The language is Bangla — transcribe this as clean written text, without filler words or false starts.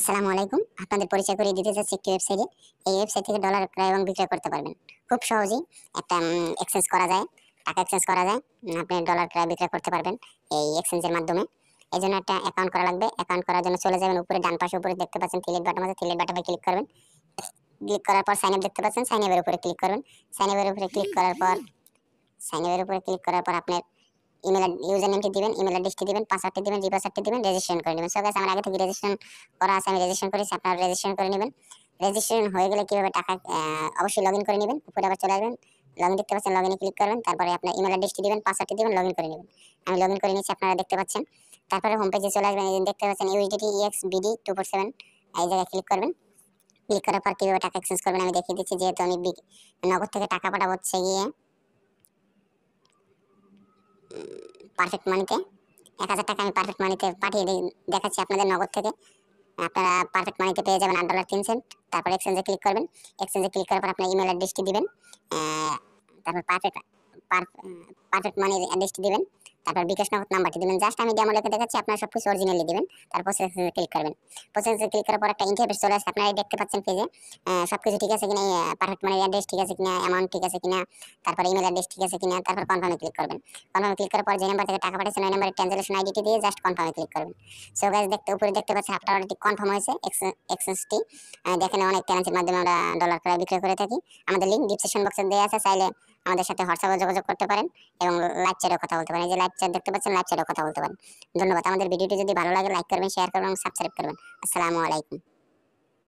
আসসালামু আলাইকুম। আপনাদের পরিচয় করিয়ে দিতে চাচ্ছি একটি ওয়েবসাইটে। এই ওয়েবসাইট থেকে ডলার ক্রয় এবং বিক্রয় করতে পারবেন। খুব সহজেই একটা এক্সচেঞ্জ করা যায়, টাকা এক্সচেঞ্জ করা যায়। আপনি ডলার ক্রয় বিক্রয় করতে পারবেন এই এক্সচেঞ্জের মাধ্যমে। এজন্য একটা অ্যাকাউন্ট করা লাগবে। অ্যাকাউন্ট করার জন্য চলে যাবেন উপরে ডান পাশে উপরে দেখতে পাচ্ছেন থ্রি বাটন আছে, থ্রি বাটনে ক্লিক করবেন। ক্লিক করার পর সাইন আপ দেখতে পাচ্ছেন, সাইন আপের উপরে ক্লিক করবেন। সাইন আপের উপরে ক্লিক করার পর আপনার ইমেল ইউজার নেমটি দিবেন, ইমেল অ্যাড্রেসটি দিবেন, পাসওয়ার্ডটি দিবেন, রিপাসওয়ার্ডটি দিবেন, রেজিস্ট্রেশন করে নেবেন। সো গাইস আমার আগে থেকে রেজিস্ট্রেশন করা আছে, আমি রেজিস্ট্রেশন করেছি, আপনারা রেজিস্ট্রেশন করে নেবেন। রেজিস্ট্রেশন হয়ে গেলে কিভাবে টাকা অবশ্যই লগইন করে নেবেন। উপরে আবার চলে আসবেন, লগইন দেখতে পাচ্ছেন, লগইনে ক্লিক করবেন। তারপরে আপনার ইমেল অ্যাড্রেসটি দিবেন, পাসওয়ার্ডটি দিবেন, লগইন করে নেবেন। আমি লগইন করে নিয়েছি, আপনারা দেখতে পাচ্ছেন। তারপরে হোম পেজে চলে আসবেন, এই যে দেখতে পাচ্ছেন USDT EXBD 247 এই জায়গায় ক্লিক করবেন। ক্লিক করার পর কিভাবে টাকা এক্সচেঞ্জ করবেন আমি দেখিয়ে দিচ্ছি। যেহেতু আমি নগদ থেকে টাকা পাঠাবো হচ্ছে গিয়ে পারফেক্ট মানিতে 1000 টাকা আমি পারফেক্ট মানিতে পাঠিয়ে দেখাচ্ছি আপনাদের নগদ থেকে। আপনারা পারফেক্ট মানিতে পেয়ে যাবেন $8.03। তারপর এক্সচেঞ্জে ক্লিক করবেন। এক্সচেঞ্জে ক্লিক করার পর আপনার ইমেল অ্যাড্রেসটি দিবেন। তারপর পারফেক্ট মানির অ্যাড্রেসটি দিবেন। তারপর বিকাশ নগদ নাম্বারটি দিবেন। জাস্ট আমি ডেমো লেখা দেখাচ্ছি, আপনারা সবকিছু অরিজিনালি দিবেন। তারপর প্রসেসে ক্লিক করবেন। প্রসেসে ক্লিক করার পর একটা ইন্টারফেস চলে আসছে, আপনারা দেখতে পাচ্ছেন পেজে সবকিছু ঠিক আছে কিনা, পারফেক্ট মানির অ্যাড্রেস ঠিক আছে কিনা, অ্যামাউন্ট ঠিক আছে কিনা, তারপর ইমেল অ্যাড্রেস ঠিক আছে কিনা, তারপর কনফার্মে ক্লিক করবেন। কনফার্মে ক্লিক করার পর যে নাম্বার থেকে টাকা পাঠিয়েছেন ওই নাম্বারের ট্রানজাকশন আইডিটি দিয়ে জাস্ট কনফার্মে ক্লিক করবেন। সো গাইস উপরে দেখতে পাচ্ছেন আপনার অলরেডি কনফার্ম হয়েছে এক্সচেঞ্জটি। দেখেন অনেক কারেন্সির মাধ্যমে আমরা ডলার ক্রয় বিক্রয় করে থাকি। আমাদের লিংক ডিসক্রিপশন বক্সে দেওয়া আছে, চাইলে আমাদের সাথে হোয়াটসঅ্যাপে যোগাযোগ করতে পারেন এবং লাইভ চ্যাটেও কথা বলতে পারেন। এই যে লাইভ চ্যাট দেখতে পাচ্ছেন, লাইভ চ্যাটেও কথা বলতে পারেন। ধন্যবাদ। আমাদের ভিডিওটি যদি ভালো লাগে লাইক করবেন, শেয়ার করবেন এবং সাবস্ক্রাইব করবেন। আসসালামু আলাইকুম।